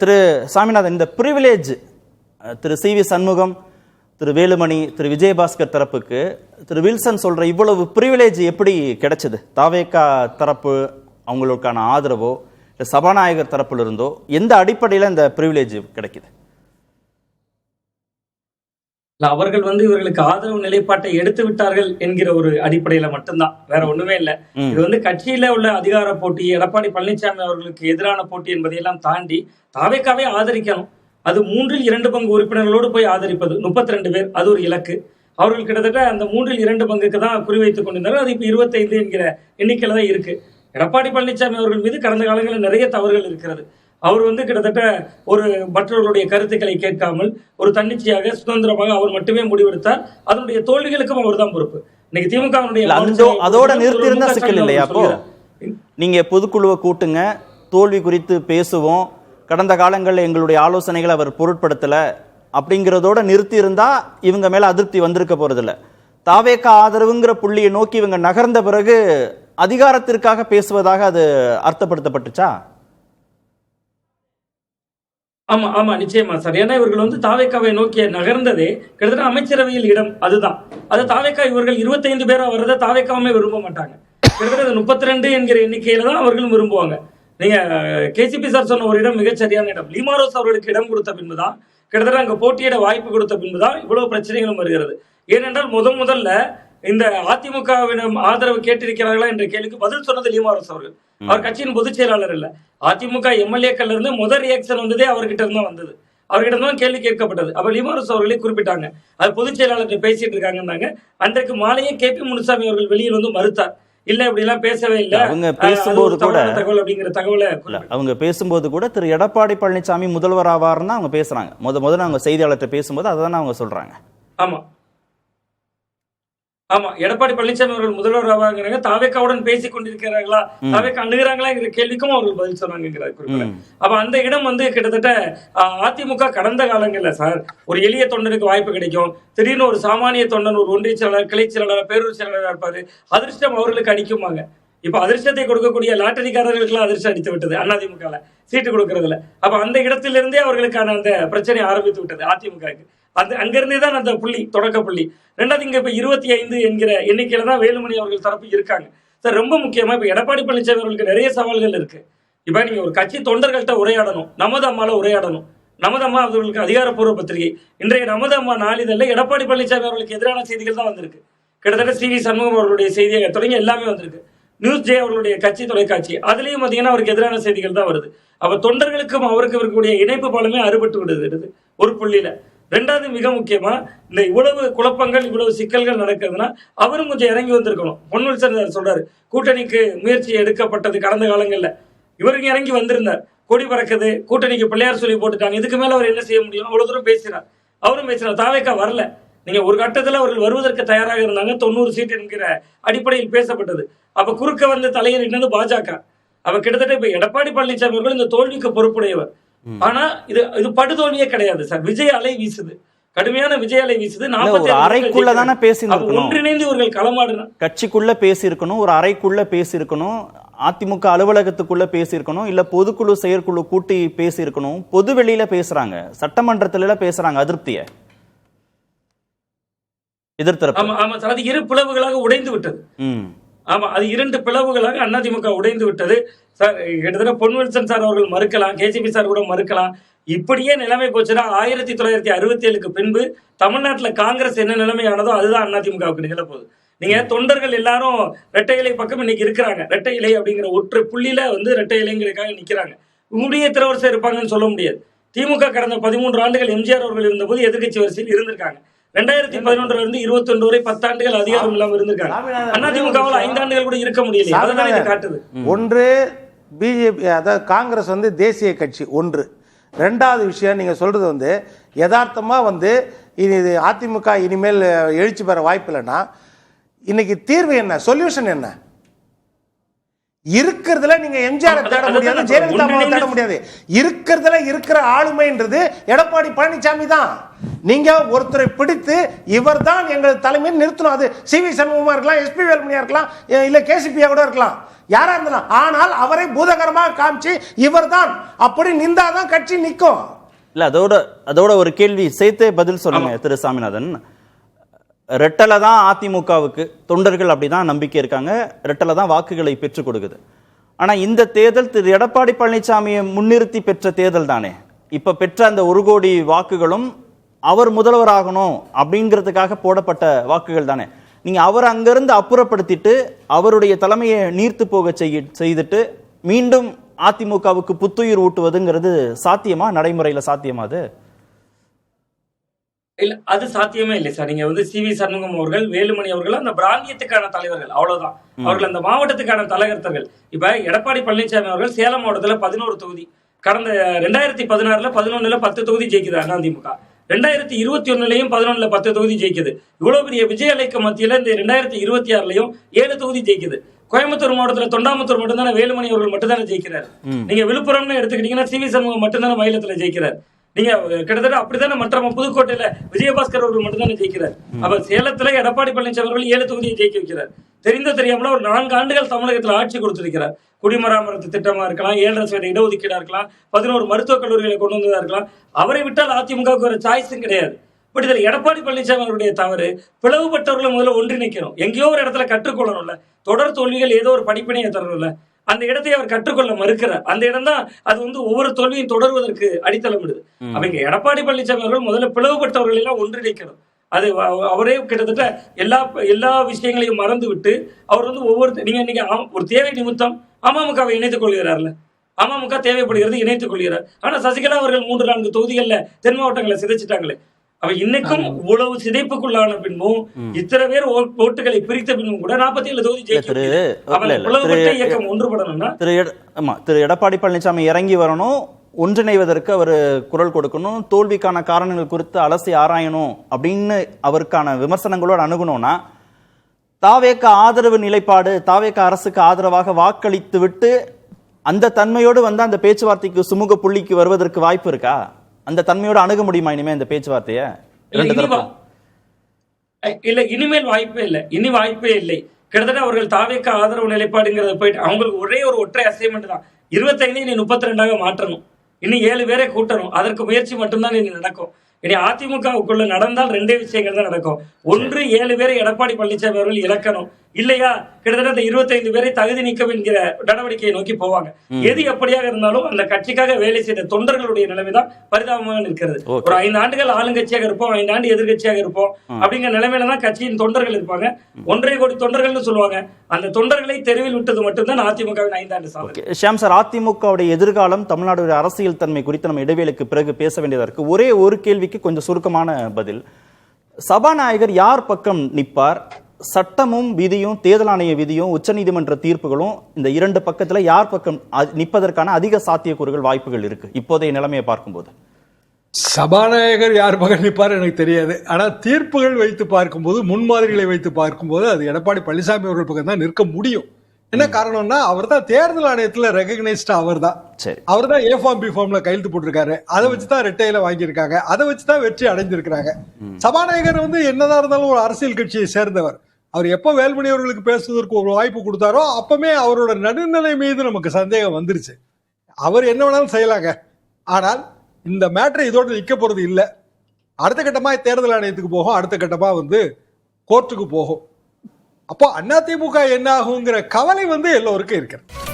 திரு சாமிநாதன், இந்த பிரிவிலேஜ் திரு C V Shanmugam, திரு வேலுமணி, திரு விஜயபாஸ்கர் தரப்புக்கு திரு Wilson சொல்ற இவ்வளவு பிரிவிலேஜ் எப்படி கிடைச்சது? தாவேகா தரப்பு அவங்களுக்கான ஆதரவோ இல்லை சபாநாயகர் தரப்புல இருந்தோ எந்த அடிப்படையில் இந்த பிரிவிலேஜ் கிடைக்குது? அவர்கள் இவர்களுக்கு ஆதரவு நிலைப்பாட்டை எடுத்து விட்டார்கள் என்கிற ஒரு அடிப்படையில மட்டும்தான், வேற ஒண்ணுமே இல்லை. இது கட்சியில உள்ள அதிகார போட்டி, எடப்பாடி பழனிசாமி அவர்களுக்கு எதிரான போட்டி என்பதையெல்லாம் தாண்டி தாவேக்காவே ஆதரிக்கணும். அது 3/2 உறுப்பினர்களோடு போய் ஆதரிப்பது 32 பேர், அது ஒரு இலக்கு. அவர்கள் கிட்டத்தட்ட அந்த 3/2 தான் குறிவைத்துக் கொண்டிருந்தார்கள். அது இப்ப 25 என்கிற எண்ணிக்கையில தான் இருக்கு. எடப்பாடி பழனிசாமி அவர்கள் மீது கடந்த காலங்களில் நிறைய தவறுகள் இருக்கிறது. அவர் கிட்டத்தட்ட ஒரு மற்றவர்களுடைய கருத்துக்களை கேட்காமல் ஒரு தன்னிச்சையாக சுதந்திரமாக அவர் மட்டுமே முடிவெடுத்தார். அதனுடைய தோல்விகளுக்கும் அவர் தான் பொறுப்பு. இன்னைக்கு திமுக அதோட நிறுத்தி இருந்தா சிக்கல் இல்லையா? அப்போ நீங்க பொதுக்குழுவை கூட்டுங்க, தோல்வி குறித்து பேசுவோம், கடந்த காலங்களில் எங்களுடைய ஆலோசனைகளை அவர் பொருட்படுத்தல அப்படிங்கிறதோட நிறுத்தி இருந்தா இவங்க மேல அதிருப்தி வந்திருக்க போறதில்ல. தாவேகா ஆதரவுங்கிற புள்ளியை நோக்கி இவங்க நகர்ந்த பிறகு அதிகாரத்திற்காக பேசுவதாக அது அர்த்தப்படுத்தப்பட்டுச்சா? ஆமா ஆமா நிச்சயமா சார். ஏன்னா இவர்கள் தாவேக்காவை நோக்கிய நகர்ந்ததே கிட்டத்தட்ட அமைச்சரவையில் இடம் அதுதான். அது தாவேக்கா இவர்கள் 25 பேரா வர்றதை தாவேக்காவுமே விரும்ப மாட்டாங்க. கிட்டத்தட்ட 32 என்கிற எண்ணிக்கையில தான் அவர்களும் விரும்புவாங்க. நீங்க கேசிபி சார் சொன்ன ஒரு இடம் மிகச்சரியான இடம். லீமாரோஸ் அவர்களுக்கு இடம் கொடுத்த பின்புதான், கிட்டத்தட்ட அங்க போட்டியிட வாய்ப்பு கொடுத்த பின்புதான் இவ்வளவு பிரச்சனைகளும் வருகிறது. ஏனென்றால் முதல்ல இந்த அதிமுகவிடம் ஆதரவு கேட்டிருக்கிறார்களா என்ற கேள்விக்கு பதில் சொன்னது லீமாரோஸ் அவர்கள். அவர் கட்சியின் பொதுச் செயலாளர் இல்ல. அதிமுக எம்எல்ஏக்கள் இருந்து முதல் ரியாக்ஷன் வந்ததே அவர்கிட்ட இருந்தா வந்தது. அவர்கிட்ட தான் கேள்வி கேட்கப்பட்டது. அப்ப லீமாரோஸ் அவர்களே குறிப்பிட்டாங்க, அது பொதுச் செயலாளர்கிட்ட பேசிட்டு இருக்காங்க. அன்றைக்கு மாலையே KP முனுசாமி அவர்கள் வெளியில் மறுத்தார். இல்ல இப்படி எல்லாம் பேசவே இல்லை. அவங்க பேசும்போது கூட தகவல் அப்படிங்கிற தகவலை அவங்க பேசும்போது கூட திரு எடப்பாடி பழனிசாமி முதல்வர் ஆவார்னு அவங்க பேசுறாங்க. முதல்ல அவங்க செய்தியாளர்கிட்ட பேசும்போது அதான் அவங்க சொல்றாங்க. ஆமா ஆமா, எடப்பாடி பழனிசாமி அவர்கள் முதல்வர் ஆவாங்கிறாங்க. தாவேக்காவுடன் பேசிக் கொண்டிருக்கிறார்களா, தாவேக்கா அணுகிறாங்களா என்கிற கேள்விக்கும் அவர்கள் பதில் சொன்னாங்கிறார். அப்ப அந்த இடம் கிட்டத்தட்ட அதிமுக கடந்த காலங்கள்ல சார் ஒரு எளிய தொண்டனுக்கு வாய்ப்பு கிடைக்கும். திடீர்னு ஒரு சாமானிய தொண்டன், ஒரு ஒன்றிய செயலாளர், கிளை செயலாளர், பேரூர் செயலாளர் இருப்பாரு. அதிர்ஷ்டம் அவர்களுக்கு அடிக்குமாங்க. இப்ப அதிர்ஷ்டத்தை கொடுக்கக்கூடிய லாட்டரிக்காரர்களுக்கு அதிர்ஷ்டம் அடித்து விட்டது அதிமுக சீட்டு கொடுக்கறதுல. அப்ப அந்த இடத்திலிருந்தே அவர்களுக்கான அந்த பிரச்சனை ஆரம்பித்து விட்டது அதிமுகவுக்கு. அங்கிருந்தே தான் அந்த புள்ளி, தொடக்க புள்ளி. ரெண்டாவது இங்க இப்ப 25 என்கிற எண்ணிக்கையில தான் வேலுமணி அவர்கள் தரப்பு இருக்காங்க சார். ரொம்ப முக்கியமா இப்ப எடப்பாடி பழனிசாமி அவர்களுக்கு நிறைய சவால்கள் இருக்கு. இப்ப நீங்க ஒரு கட்சி தொண்டர்கள்ட்ட உரையாடணும், நமது அம்மால உரையாடணும். நமது அம்மா அவர்களுக்கு அதிகாரப்பூர்வ பத்திரிகை. இன்றைய நமது அம்மா நாளிதழில் எடப்பாடி பழனிசாமி அவர்களுக்கு எதிரான செய்திகள் தான் வந்திருக்கு. கிட்டத்தட்ட CV சண்முகம் அவர்களுடைய செய்தியை தொடங்கி எல்லாமே வந்திருக்கு. நியூஸ் ஜே அவர்களுடைய கட்சி தொலைக்காட்சி, அதுலயும் பாத்தீங்கன்னா அவருக்கு எதிரான செய்திகள் தான் வருது. அப்ப தொண்டர்களுக்கும் அவருக்கு இருக்கக்கூடிய இணைப்பு பாலமே அறுபட்டு விடுது ஒரு புள்ளியில. ரெண்டாவது மிக முக்கியமா, இந்த இவ்வளவு குழப்பங்கள், இவ்வளவு சிக்கல்கள் நடக்குதுன்னா அவரும் கொஞ்சம் இறங்கி வந்திருக்கணும். பொன்வில்சன் சொல்றாரு, கூட்டணிக்கு முயற்சி எடுக்கப்பட்டது கடந்த காலங்கள்ல. இவருக்கு இறங்கி வந்திருந்தார். கொடி பறக்குது, கூட்டணிக்கு பிள்ளையார் சொல்லி போட்டுட்டாங்க, இதுக்கு மேல அவர் என்ன செய்ய முடியும்? அவ்வளவு தூரம் பேசினார். அவரும் பேசினார். தாவேக்கா வரல. நீங்க ஒரு கட்டத்தில் அவர்கள் வருவதற்கு தயாராக இருந்தாங்க. 90 சீட் என்கிற அடிப்படையில் பேசப்பட்டது. அப்ப குறுக்க தலையீடு பாஜக. அப்ப கிட்டத்தட்ட இப்ப எடப்பாடி பழனிசாமி அவர்கள் இந்த தோல்விக்கு பொறுப்புடையவர். ஆனா இது படுதோல்வியே கிடையாது சார். விஜய் அலை வீசுது, கடுமையான விஜய் அலை வீசுது. அறைக்குள்ளதானே பேசியிருக்கணும், ஒன்றிணைந்து இவர்கள் களமாடினா. கட்சிக்குள்ள பேசியிருக்கணும், ஒரு அறைக்குள்ள பேசியிருக்கணும், அதிமுக அலுவலகத்துக்குள்ள பேசியிருக்கணும், இல்ல பொதுக்குழு செயற்குழு கூட்டி பேசியிருக்கணும். பொது வெளியில பேசுறாங்க, சட்டமன்றத்துல பேசுறாங்க அதிருப்திய எதிர்த்தரப்பு. ஆமா சார், அது இரு பிளவுகளாக உடைந்து விட்டது. ஆமா, அது 2 பிளவுகளாக அதிமுக உடைந்து விட்டது சார். கிட்டத்தட்ட பொன்வில்சன் சார் அவர்கள் மறுக்கலாம், கேசிபி சார் கூட மறுக்கலாம். இப்படியே நிலைமை போச்சுன்னா 1967க்கு பின்பு தமிழ்நாட்டுல காங்கிரஸ் என்ன நிலைமையானதோ அதுதான் அதிமுகவுக்கு நிகழப்போகுது. நீங்க தொண்டர்கள் எல்லாரும் இரட்டை இலை பக்கம் இன்னைக்கு இருக்கிறாங்க. இரட்டை இலை அப்படிங்கிற ஒற்றை புள்ளியில இரட்டை இலைங்கிறதுக்காக நிக்கிறாங்க. உங்களுடைய திரவரசம் இருப்பாங்கன்னு சொல்ல முடியாது. திமுக கடந்த 13 ஆண்டுகள் எம்ஜிஆர் அவர்கள் இருந்தபோது எதிர்கட்சி வரிசையில் இருந்திருக்காங்க. 2011 இருந்து 21 வரை 10 ஆண்டுகள் அதிகாரம் இல்லாம இருந்திருக்காங்க. அதிமுகவில் 5 ஆண்டுகள் கூட இருக்க முடியல. அதுதான் இதை காட்டுது. ஒன்று பிஜேபி, அதாவது காங்கிரஸ் தேசிய கட்சி ஒன்று. ரெண்டாவது விஷயம், நீங்க சொல்றது யதார்த்தமா இது அதிமுக இனிமேல் எழுச்சி பெற வாய்ப்பு இல்லைன்னா இன்னைக்கு தீர்வு என்ன, சொல்யூஷன் என்ன? இருக்கிறதுல நீங்க எம்ஜிஆர் தேட முடியாது, ஜெயலலிதா தேட முடியாது. இருக்கிறதுல இருக்கிற ஆளுமைன்றது எடப்பாடி பழனிசாமி தான். நீங்க ஒருத்தரை பிடித்து இவர்தான் எங்கள் தலைமையில் நிறுத்தணும். அது சி.வி. சண்முகமா இருக்கலாம், எஸ்.பி. வேலுமணியா இருக்கலாம், இல்ல கேசிபியா கூட இருக்கலாம், யாரா இருந்தாலும். ஆனால் அவரை பூதகரமாக காமிச்சு இவர்தான் அப்படி நின்றாதான் கட்சி நிற்கும். இல்ல அதோட ஒரு கேள்வி சேர்த்தே பதில் சொல்லுங்க திரு சாமிநாதன். ரெட்டலை தான் அதிமுகவுக்கு தொண்டர்கள் அப்படிதான் நம்பிக்கை இருக்காங்க, ரெட்டலை தான் வாக்குகளை பெற்றுக் கொடுக்குது. ஆனா இந்த தேர்தல் திரு எடப்பாடி பழனிசாமியை முன்னிறுத்தி பெற்ற தேர்தல் தானே. இப்ப பெற்ற அந்த 1 கோடி வாக்குகளும் அவர் முதல்வராகணும் அப்படிங்கிறதுக்காக போடப்பட்ட வாக்குகள் தானே. நீங்க அவர் அங்கிருந்து அப்புறப்படுத்திட்டு அவருடைய தலைமையை நீர்த்து போக செய்துட்டு மீண்டும் அதிமுகவுக்கு புத்துயிர் ஊட்டுவதுங்கிறது சாத்தியமா? நடைமுறையில சாத்தியமா? அது இல்ல, அது சாத்தியமே இல்லை சார். நீங்க வந்து சி.வி. சண்முகம் அவர்கள், வேலுமணி அவர்கள் அந்த பிராந்தியத்துக்கான தலைவர்கள், அவ்வளவுதான். அவர்கள் அந்த மாவட்டத்துக்கான தலைவர்கள். இப்ப எடப்பாடி பழனிசாமி அவர்கள் சேலம் மாவட்டத்துல 11 தொகுதி, கடந்த 2016 11 10 தொகுதி ஜெயிக்குது அதிமுக. 2021 11 10 தொகுதி ஜெயிக்குது. இவ்வளவு பெரிய விஜய் அலைக்கு மத்தியில இந்த 2026 7 தொகுதி ஜெயிக்குது. கோயம்புத்தூர் மாவட்டத்துல தொண்டாமுத்தூர் மட்டும்தானே வேலுமணி அவர்கள் மட்டும்தானே ஜெயிக்கிறார். நீங்க விழுப்புரம்னு எடுத்துக்கிட்டீங்கன்னா சி.வி. சண்முகம் மட்டும்தானே மயிலத்துல ஜெயிக்கிறார். நீங்க கிட்டத்தட்ட அப்படித்தானே மற்ற புதுக்கோட்டையில விஜயபாஸ்கர் அவர்கள் மட்டும்தானே ஜெயிக்கிறார். அப்ப சேலத்துல எடப்பாடி பழனிசாமி அவர்கள் 7 தொகுதியை ஜெயிக்க வைக்கிறார். தெரியாமல ஒரு 4 ஆண்டுகள் தமிழகத்தில் ஆட்சி கொடுத்திருக்கிறார். குடிமராமத்து திட்டமா இருக்கலாம், 7.5% இடஒதுக்கீடா இருக்கலாம், 11 மருத்துவக் கல்லூரிகளை கொண்டு வந்ததா இருக்கலாம். அவரை விட்டால் அதிமுகவுக்கு ஒரு சாய்ஸும் கிடையாது. பட் இதுல எடப்பாடி பழனிசாமி அவருடைய தவறு, பிளவுபட்டவர்களை முதல்ல ஒன்றிணைக்கணும். எங்கேயோ ஒரு இடத்துல கற்றுக்கொள்ளணும்ல. தொடர் தோல்விகள் ஏதோ ஒரு படிப்பினையை தரணும்ல. அந்த இடத்தை அவர் கற்றுக்கொள்ள மறுக்கிறார். அந்த இடம் தான் அது வந்து ஒவ்வொரு தோல்வியும் தொடர்வதற்கு அடித்தளமிடுது. அவங்க எடப்பாடி பழனிசாமி அவர்கள் முதல்ல பிளவுபட்டவர்கள் எல்லாம் ஒன்றிணைக்கணும். அது அவரே கிட்டத்தட்ட எல்லா விஷயங்களையும் மறந்து விட்டு அவர் வந்து ஒவ்வொரு நீங்க ஒரு தேவை நிமித்தம் அமமுகவை இணைத்துக் கொள்கிறார்ல. அமமுக தேவைப்படுகிறது, இணைத்துக் கொள்கிறார். ஆனா சசிகலா அவர்கள் 3-4 தொகுதிகள்ல தென் மாவட்டங்களை சிதைச்சிட்டாங்களே. அவ இன்னைக்கும் இவ்வளவு சிதைப்புக்குள்ளான பின்பும் இத்தனை பேர் ஓட்டுகளை பிரித்த பின்பும் கூட 47 தொகுதி ஜெயிக்க இயக்கம் ஒன்றுபடணும்னா திரு எடப்பாடி பழனிசாமி இறங்கி வரணும், ஒன்றிணைவதற்கு அவர் குரல் கொடுக்கணும், தோல்விக்கான காரணங்கள் குறித்து அலசி ஆராயணும் அப்படின்னு அவருக்கான விமர்சனங்களோடு அணுகணும்னா தாவேக ஆதரவு நிலைப்பாடு, தாவேக அரசுக்கு ஆதரவாக வாக்களித்து விட்டு அந்த தன்மையோடு வந்து அந்த பேச்சுவார்த்தைக்கு சுமூக புள்ளிக்கு வருவதற்கு வாய்ப்பு இருக்கா? அந்த தன்மையோடு அணுக முடியுமா இனிமே இந்த பேச்சுவார்த்தைய? இல்ல, இனிமேல் வாய்ப்பே இல்லை. இனி வாய்ப்பே இல்லை. கிட்டத்தட்ட அவர்கள் தாவேக ஆதரவு நிலைப்பாடுங்கிறத போயிட்டு அவங்களுக்கு ஒரே ஒரு ஒற்றை அசைன்மெண்ட் தான். 25 இனி 32 மாற்றணும். இனி 7 பேரை கூட்டணும். அதற்கு முயற்சி மட்டும்தான் இனி நடக்கும். இனி அதிமுகவுக்குள்ள நடந்தால் 2 விஷயங்கள் தான் நடக்கும். ஒன்று, 7 பேரை எடப்பாடி பழனிசாமி அவர்கள் இழக்கணும். இல்லையா கிட்டத்தட்ட 25 பேரை தகுதி நீக்கம் என்கிற நடவடிக்கையை நோக்கி போவாங்க. எது எப்படியாக இருந்தாலும் அந்த கட்சிக்காக வேலை செய்த தொண்டர்களுடைய நிலைமைதான் பரிதாபமாக இருக்கிறது. ஒரு 5 ஆண்டுகள் ஆளுங்கட்சியாக இருப்போம், 5 ஆண்டு எதிர்கட்சியாக இருப்போம் அப்படிங்கிற நிலைமையில தான் கட்சியின் தொண்டர்கள் இருப்பாங்க. 1.5 கோடி தொண்டர்கள்னு சொல்லுவாங்க. அந்த தொண்டர்களை தெருவில் விட்டது மட்டும்தான் அதிமுகவின் 5 ஆண்டு சாதனை. ஷியாம் சார், அதிமுகவுடைய எதிர்காலம், தமிழ்நாடு அரசியல் தன்மை குறித்து நம்ம இடைவேளைக்கு பிறகு பேச வேண்டியதா இருக்கு. ஒரே ஒரு கேள்விக்கு கொஞ்சம் சுருக்கமான பதில். சபாநாயகர் யார் பக்கம் நிற்பார்? சட்டமும் விதியும், தேர்தல் ஆணைய விதியும், உச்சநீதிமன்ற தீர்ப்புகளும், இந்த 2 பக்கத்துல யார் பக்கம் நிற்பதற்கான அதிக சாத்தியக்கூறுகள், வாய்ப்புகள் இருக்கு இப்போதைய நிலைமையை பார்க்கும்போது? சபாநாயகர் யார் பக்கம் நிற்பார் எனக்கு தெரியாது. ஆனா தீர்ப்புகள் வைத்து பார்க்கும்போது, முன்மாதிரிகளை வைத்து பார்க்கும்போது அது எடப்பாடி பழனிசாமி அவர்கள் பக்கம் தான் நிற்க முடியும். என்ன காரணம்னா அவர் தான் தேர்தல் ஆணையத்துல ரெகக்னைஸ்டா அவர் தான் A ஃபார்ம் பி ஃபார்ம்ல கையெழுத்து போட்டிருக்காரு. அதை வச்சுதான் ரெட்டையில வாங்கியிருக்காங்க. அதை வச்சுதான் வெற்றி அடைஞ்சிருக்கிறாங்க. சபாநாயகர் வந்து என்னதான் இருந்தாலும் ஒரு அரசியல் கட்சியை சேர்ந்தவர். அவர் எப்ப வேலுமணி அவர்களுக்கு பேசுவதற்கு ஒரு வாய்ப்பு கொடுத்தாரோ அப்பமே அவரோட நடுநிலை மீது நமக்கு சந்தேகம் வந்துருச்சு. அவர் என்ன வேணாலும் செய்யலாங்க. ஆனால் இந்த மேட்டரை இதோட நிக்க போறது இல்ல. அடுத்த கட்டமா தேர்தல் ஆணையத்துக்கு போகும், அடுத்த கட்டமா வந்து கோர்ட்டுக்கு போகும். அப்போ அதிமுக என்ன ஆகுங்கிற கவலை வந்து எல்லோருக்கும் இருக்கிறது.